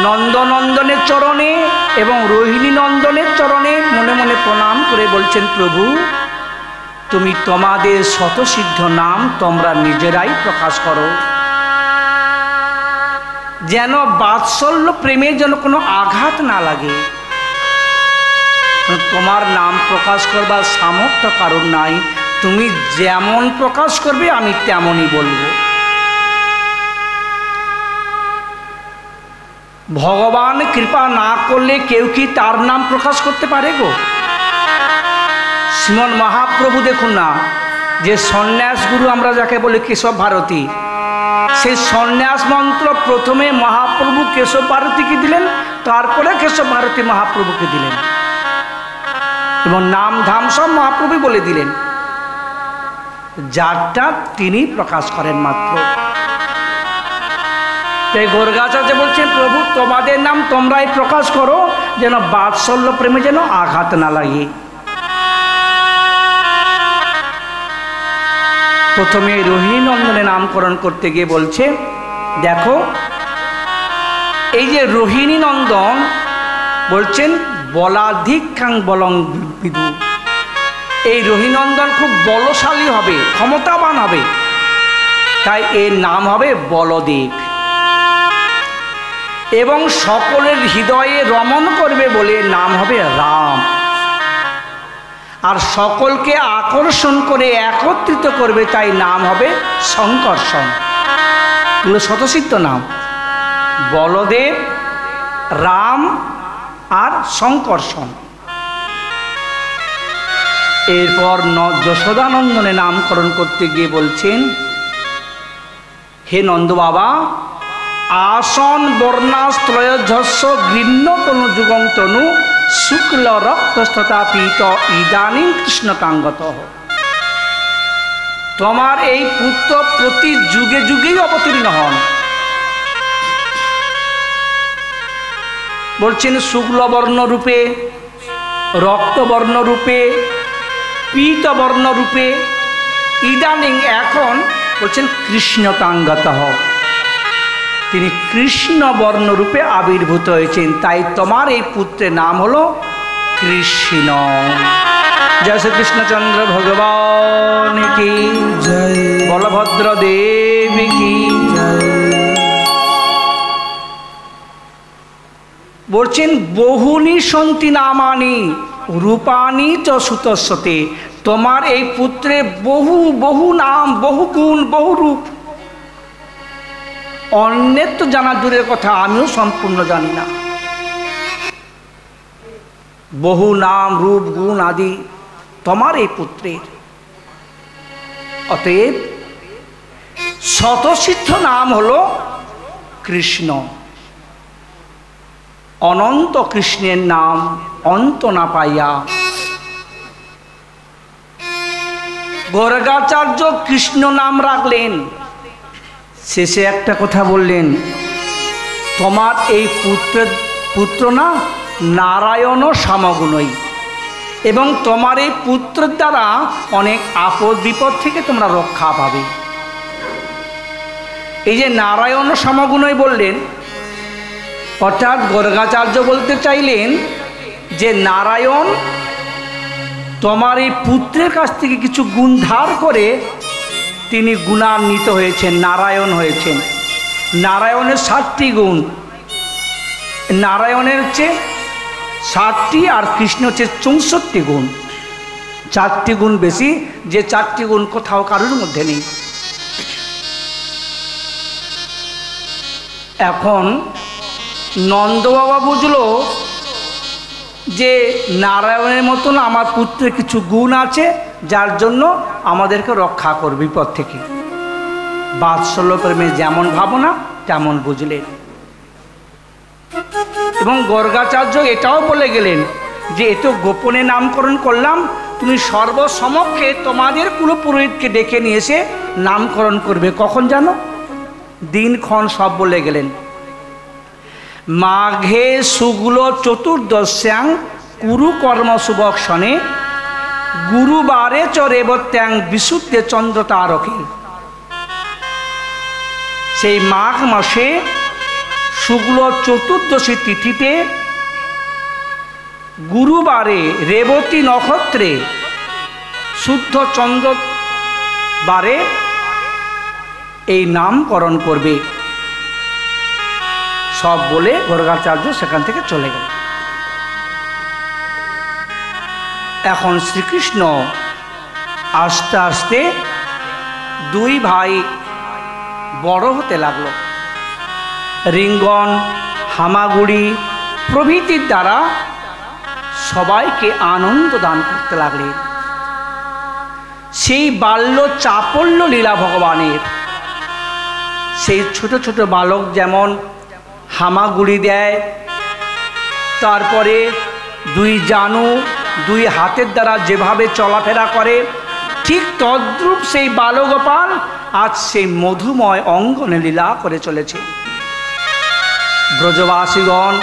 নন্দনন্দনের চরণে এবং রোহিণী নন্দনের চরণে মনে মনে প্রণাম করে বলছেন, প্রভু তুমি তোমাদের শতসিদ্ধ নাম তোমরা নিজেরাই প্রকাশ করো, যেন বাৎসল্য প্রেমের যেন কোনো আঘাত না লাগে। তোমার নাম প্রকাশ করবার সামর্থ্য কারণ নাই, তুমি যেমন প্রকাশ করবে আমি তেমনই বলবো। ভগবান কৃপা না করলে কেউ কি তার নাম প্রকাশ করতে পারে গো? শ্রীমন মহাপ্রভু দেখুন না, যে সন্ন্যাস গুরু আমরা যাকে বলি কেশব ভারতী, সেই সন্ন্যাস মন্ত্র প্রথমে মহাপ্রভু কেশব ভারতীকে দিলেন, তারপরে কেশব ভারতী মহাপ্রভুকে দিলেন, এবং নাম ধাম সব মহাপ্রভু বলে দিলেন, যারটা তিনি প্রকাশ করেন মাত্র। তাই গর্গাচার্য বলছেন, প্রভু তোমাদের নাম তোমরাই প্রকাশ করো, যেন বাৎসল্য প্রেমে যেন আঘাত না লাগে। প্রথমে রোহিণী নন্দনে নামকরণ করতে গিয়ে বলছে, দেখো এই যে রোহিণী নন্দন বলছেন, বলাধিকাং বলং বিদু, এই রোহিণী নন্দন খুব বলশালী হবে, ক্ষমতাবান হবে, তাই এর নাম হবে বলদেব, এবং সকলের হৃদয়ে রমণ করবে বলে নাম হবে রাম, আর সকলকে আকর্ষণ করে একত্রিত করবে তাই নাম হবে শঙ্কর্ষণ। এগুলো শতসিদ্ধ নাম, বলদেব, রাম আর শঙ্কর্ষণ। এরপর যশোদানন্দনে নামকরণ করতে গিয়ে বলছেন, হে নন্দ বাবা, আসন বর্ণাস্ত্রয়ধ্বস্য গৃহ্ণ তনু যুগং তনু শুক্ল রক্তস্থতা পীত ইদানীং কৃষ্ণকাঙ্গত। তোমার এই পুত্র প্রতি যুগে যুগেই অবতীর্ণ হন। বলছেন শুক্লবর্ণ রূপে, রক্তবর্ণ রূপে, পীতবর্ণ রূপে, ইদানীং এখন বলছেন কৃষ্ণকাঙ্গত, তিনি কৃষ্ণ বর্ণরূপে আবির্ভূত হয়েছেন, তাই তোমার এই পুত্রের নাম হলো কৃষ্ণ। জয় শ্রী কৃষ্ণচন্দ্র ভগবান কি জয়, বলভদ্র দেবী কি জয়। বলছেন বহুনি সন্তি নামানি রূপানি চ সুতস্বতে, তোমার এই পুত্রের বহু বহু নাম, বহু গুণ, বহু রূপ। অন্যের তো জানা দূরের কথা, আমিও সম্পূর্ণ জানি না। বহু নাম, রূপ, গুণ আদি তোমার এই পুত্রের। অতএব শতসিদ্ধ নাম হলো কৃষ্ণ। অনন্ত কৃষ্ণের নাম অন্ত না পাইয়া গর্গাচার্য কৃষ্ণ নাম রাখলেন। শেষে একটা কথা বললেন, তোমার এই পুত্র না নারায়ণ সমগুণই, এবং তোমার এই পুত্রের দ্বারা অনেক আপদ বিপদ থেকে তোমরা রক্ষা পাবে। এই যে নারায়ণ সমগুণই বললেন, অর্থাৎ গর্গাচার্য বলতে চাইলেন যে নারায়ণ তোমার এই পুত্রের কাছ থেকে কিছু গুণ ধার করে তিনি গুণান্বিত হয়েছেন, নারায়ণ হয়েছেন। নারায়ণের 7টি গুণ, নারায়ণের হচ্ছে 7টি আর কৃষ্ণ হচ্ছে 64 গুণ। 4টি গুণ বেশি, যে 4টি গুণ কোথাও কারোর মধ্যে নেই। এখন নন্দ বাবা বুঝলো যে নারায়ণের মতন আমার পুত্রের কিছু গুণ আছে, যার জন্য আমাদেরকে রক্ষা করবে বিপদ থেকে। বাৎসল্য প্রেমে যেমন ভাবনা তেমন বুঝলেন। এবং গর্গাচার্য এটাও বলে গেলেন যে এত গোপনে নামকরণ করলাম, তুমি সর্বসমক্ষে তোমাদের কুলপুরোহিতকে ডেকে নিয়ে এসে নামকরণ করবে। কখন জানো? দিনক্ষণ সব বলে গেলেন। মাঘে শুক্ল চতুর্দশ্যাং কুরু কর্ম শুভক্ষণে গুরুবারে চ রেবত্যাং বিশুদ্ধে চন্দ্র তারকে। সেই মাঘ মাসে শুক্ল চতুর্দশী তিথিতে গুরুবারে রেবতী নক্ষত্রে শুদ্ধ চন্দ্র বারে এই নামকরণ করবে। সব বলে গর্গাচার্য সেখান থেকে চলে গেল। এখন শ্রীকৃষ্ণ আস্তে আস্তে 2 ভাই বড় হতে লাগলো। রিঙ্গন, হামাগুড়ি প্রভৃতির দ্বারা সবাইকে আনন্দ দান করতে লাগলেন। সেই বাল্য চাপল্য লীলা ভগবানের, সেই ছোট ছোট বালক যেমন হামাগুড়ি দেয়, তারপরে 2 জানু 2 হাতের দ্বারা যেভাবে চলাফেরা করে, ঠিক তদ্রূপ সেই বালগোপাল আজ সেই মধুময় অঙ্গনে লীলা করে চলেছে। ব্রজবাসীগণ,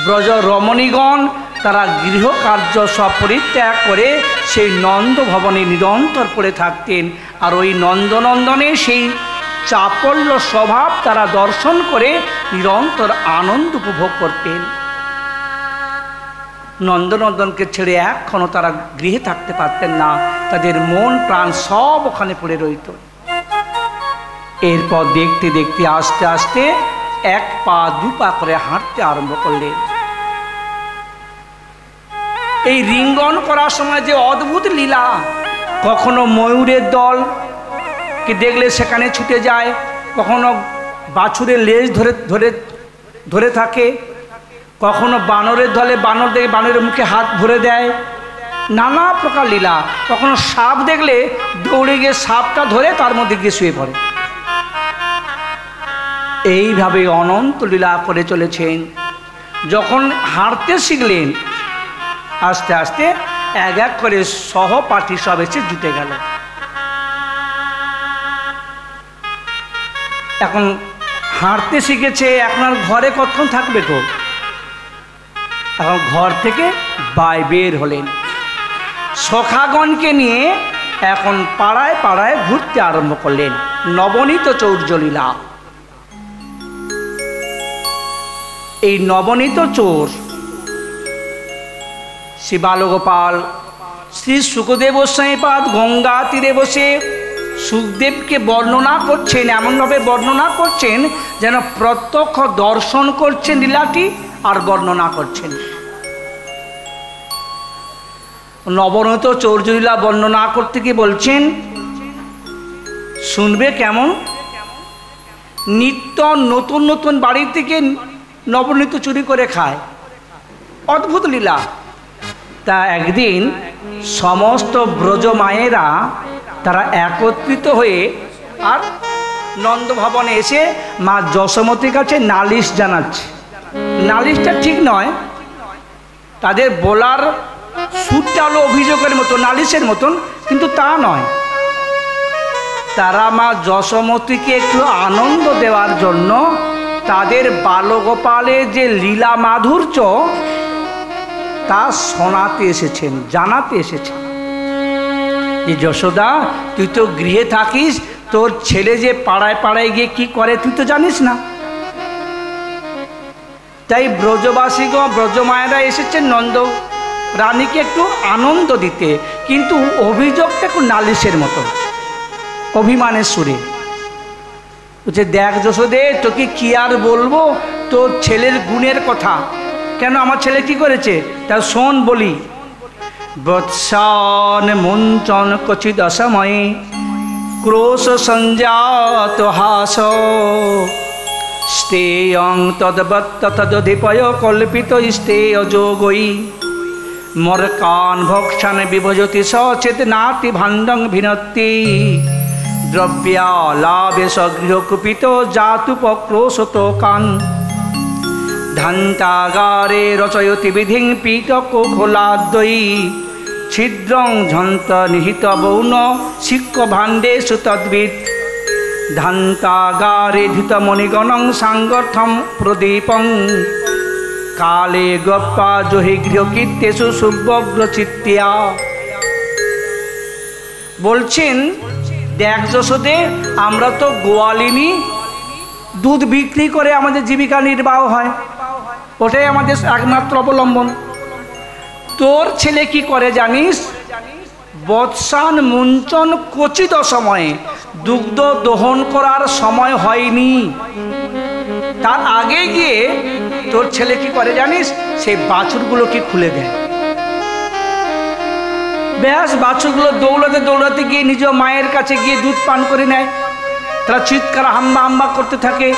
ব্রজ রমণীগণ তারা গৃহকার্য সব পরিত্যাগ করে সেই নন্দ ভবনে নিরন্তর পড়ে থাকতেন। আর ওই নন্দনন্দনে সেই চাপল্য স্বভাব তারা দর্শন করে নিরন্তর আনন্দ উপভোগ করতেন। নন্দনন্দনকে ছেড়ে এখনও তারা গৃহে থাকতে পারতেন না, তাদের মন প্রাণ সব ওখানে পড়ে রইত। এরপর দেখতে দেখতে আস্তে আস্তে 1 পা 2 পা করে হাঁটতে আরম্ভ করলেন। এই রিঙ্গন করার সময় যে অদ্ভুত লীলা, কখনো ময়ূরের দল কে দেখলে সেখানে ছুটে যায়, কখনো বাছুরের লেজ ধরে ধরে ধরে থাকে, কখনো বানরের দলে বানর দেখে বানরের মুখে হাত ভরে দেয়, নানা প্রকার লীলা। কখনো সাপ দেখলে দৌড়ে গিয়ে সাপটা ধরে তার মধ্যে গিয়ে শুয়ে পড়ে। এইভাবে অনন্ত লীলা করে চলেছেন। যখন হাঁটতে শিখলেন, আস্তে আস্তে 1 করে সহপাঠী সব এসে জুটে গেল। এখন হাঁটতে শিখেছে, এখন আর ঘরে কতক্ষণ থাকবে তো? এখন ঘর থেকে বের হলেন, সখাগণকে নিয়ে এখন পাড়ায় পাড়ায় ঘুরতে আরম্ভ করলেন। নবনীত চৌর্যলীলা। এই নবনীত চোর শ্রী বালগোপাল শ্রী সুখদেব গোস্বামীপাদ গঙ্গা তীরে বসে সুখদেবকে বর্ণনা করছেন, এমনভাবে বর্ণনা করছেন যেন প্রত্যক্ষ দর্শন করছেন লীলাটি, আর বর্ণনা করছেন। নবনীত চৌর্যলীলা বর্ণনা করতে গিয়ে বলছেন, শুনবে কেমন? নিত্য নতুন নতুন বাড়ি থেকে নবনীত চুরি করে খায়, অদ্ভুত লীলা। তা একদিন সমস্ত ব্রজ মায়েরা তারা একত্রিত হয়ে আর নন্দভবনে এসে মা যশোমতীর কাছে নালিশ জানাচ্ছে। নালিশটা ঠিক নয়, তাদের বলার সুরটা হলো অভিযোগের মতো, নালিশের মতন, কিন্তু তা নয়। তারা মা যশোমতীকে একটু আনন্দ দেওয়ার জন্য তাদের বালগোপালের যে লীলা মাধুর্য তা শোনাতে এসেছেন, জানাতে এসেছেন যে যশোদা, তুই তো গৃহে থাকিস, তোর ছেলে যে পাড়ায় পাড়ায় গিয়ে কি করে তুই তো জানিস না। তাই ব্রজবাসীগণ, ব্রজমায়েরা এসেছেন নন্দ রানীকে একটু আনন্দ দিতে, কিন্তু অভিযোগটা একটু নালিশের মতো, অভিমানের সুরে। বলছে, দেখ যশোদে, তোকে কি আর বলবো তোর ছেলের গুণের কথা। কেন, আমার ছেলে কি করেছে? তা শোন বলি। বৎসন মুঞ্চন কচিত অসময়ে ক্রোশ সঞ্জাত হাস স্তেয়ং তদ্বত্ত তদধিপয় কল্পিত স্তেয় যোগই মরকান ভক্ষণ বিভজতি সচেতনাতি ভাণ্ডং ভিনত্তি দ্রব্যালাবেশ গৃহকুপিত জাতুপক্রোশতকান ধান্তাগারে রচয়তি বিধিং পীটক খোলাদ্বয়ী ছিদ্রং ঝন্ত নিহিত বৌন শিক্ষ ভাণ্ডেষু তদ্বিদ ধান্তাগারে ধৃত মণিগণং সাঙ্গর্থম প্রদীপং কালে গপ্পা জহি গৃহকীর্তেষু শুভগ্র চিত্তিয়া। বলছেন, দেখ যশোদে, আমরা তো গোয়ালিনী, দুধ বিক্রি করে আমাদের জীবিকা নির্বাহ হয়, ওটাই আমাদের একমাত্র অবলম্বন। তোর ছেলে কি করে জানিস? বৎসান মুঞ্চন কচিত সময়ে, দুগ্ধ দহন করার সময় হয়নি, তার আগে গিয়ে তোর ছেলে কি করে জানিস? সেই বাছুরগুলোকে খুলে দেয়। ব্যাস, বাছুরগুলো দৌড়াতে দৌড়াতে গিয়ে নিজ মায়ের কাছে গিয়ে দুধ পান করে নেয়। তারা চিৎকার হাম্বা হাম্বা করতে থাকে।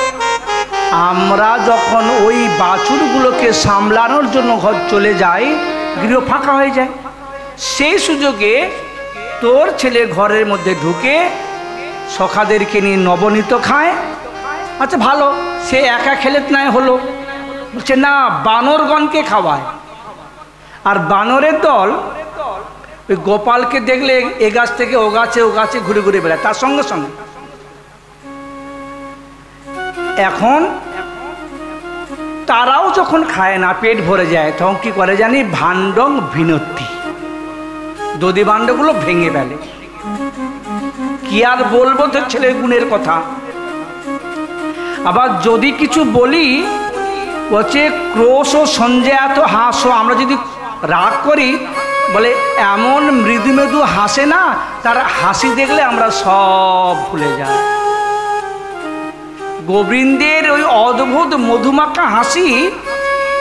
আমরা যখন ওই বাছুরগুলোকে সামলানোর জন্য ঘর চলে যাই, গৃহ ফাঁকা হয়ে যায়। সেই সুযোগে তোর ছেলে ঘরের মধ্যে ঢুকে সখাদেরকে নিয়ে নবনীত খায়। আচ্ছা ভালো, সে একা খেলে নাই হলো। বলছে না, বানরগণকে খাওয়ায়। আর বানরের দল ওই গোপালকে দেখলে এ গাছ থেকে ও গাছে, ও গাছে ঘুরে ঘুরে বেড়ায় তার সঙ্গে সঙ্গে। এখন তারাও যখন খায় না, পেট ভরে যায়, তখন কি করে জানি? ভাণ্ডং ভিনত্তি, দধি ভাণ্ডগুলো ভেঙে ফেলে। কি আর বলবো তোর ছেলের গুণের কথা। আবার যদি কিছু বলি, বলছে ক্রোশ ও সঞ্জয়াত হাস, আমরা যদি রাগ করি, বলে এমন মৃদু মৃদু হাসে না, তার হাসি দেখলে আমরা সব ভুলে যাই। গোবিন্দের ওই অদ্ভুত মধুমাখা হাসি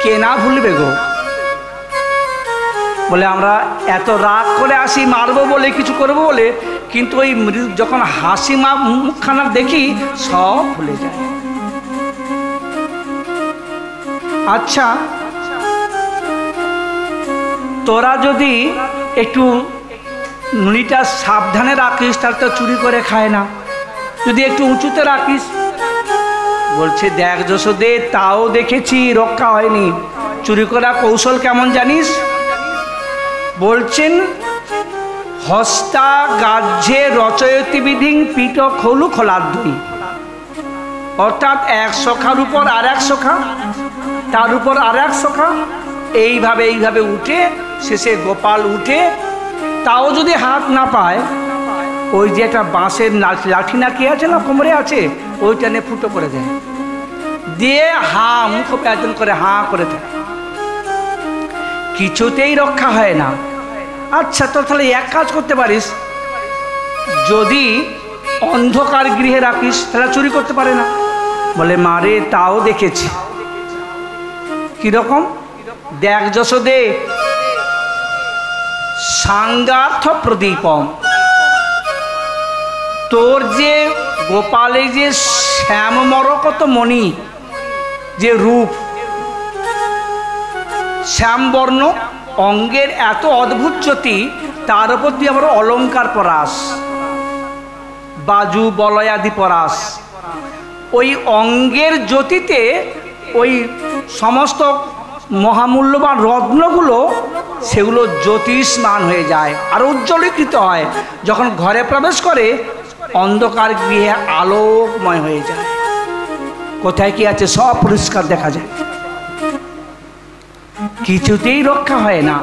কে না ভুলবে গো? বলে আমরা এত রাগ করে আসি, মারবো বলে, কিছু করবো বলে, কিন্তু ওই যখন হাসি মুখখানা দেখি সব ভুলে যায়। আচ্ছা, তোরা যদি একটু নুনিটা সাবধানে রাখিস, তাহলে তো চুরি করে খায় না। যদি একটু উঁচুতে রাখিস। বলছে, দেখ যশোদে, তাও দেখেছি রক্ষা হয়নি। চুরি করা কৌশল কেমন জানিস? বলছেন, হস্তা গাহ্যে রচয়তি বিধিং পীঠ খোলু খোলাদ্বয়ী, অর্থাৎ এক সখার উপর আর এক সখা, তার উপর আর এক সখা, এইভাবে এইভাবে উঠে শেষে গোপাল উঠে, তাও যদি হাত না পায়, ওই যে একটা বাঁশের লাঠি না কি আছে না, কোমরে আছে, ওইটা নিয়ে ফুটো করে দেয়, দিয়ে হা মুখ একজন করে হা করে থাকে। কিছুতেই রক্ষা হয় না। আচ্ছা, তো তাহলে এক কাজ করতে পারিস, যদি অন্ধকার গৃহে রাখিস তাহলে চুরি করতে পারে না। বলে, মারে তাও দেখেছি, কিরকম? দেখ যশোদে, সাঙ্গার্থ প্রদীপম, তোর যে গোপালে যে শ্যাম মরকত মণি যে রূপ, শ্যামবর্ণ অঙ্গের এত অদ্ভুত জ্যোতি, তার উপর দিয়ে আবার অলঙ্কার পরাস, বাজু বলয়াদি পরাস, ওই অঙ্গের জ্যোতিতে ওই সমস্ত মহামূল্যবান রত্নগুলো সেগুলো জ্যোতিষ্মান হয়ে যায় আর উজ্জ্বলীকৃত হয়। যখন ঘরে প্রবেশ করে অন্ধকার গৃহে আলোকময় হয়ে যায়। কোথায় কি আছে সব পরিষ্কার দেখা যায়, কিছুতেই রক্ষা হয় না।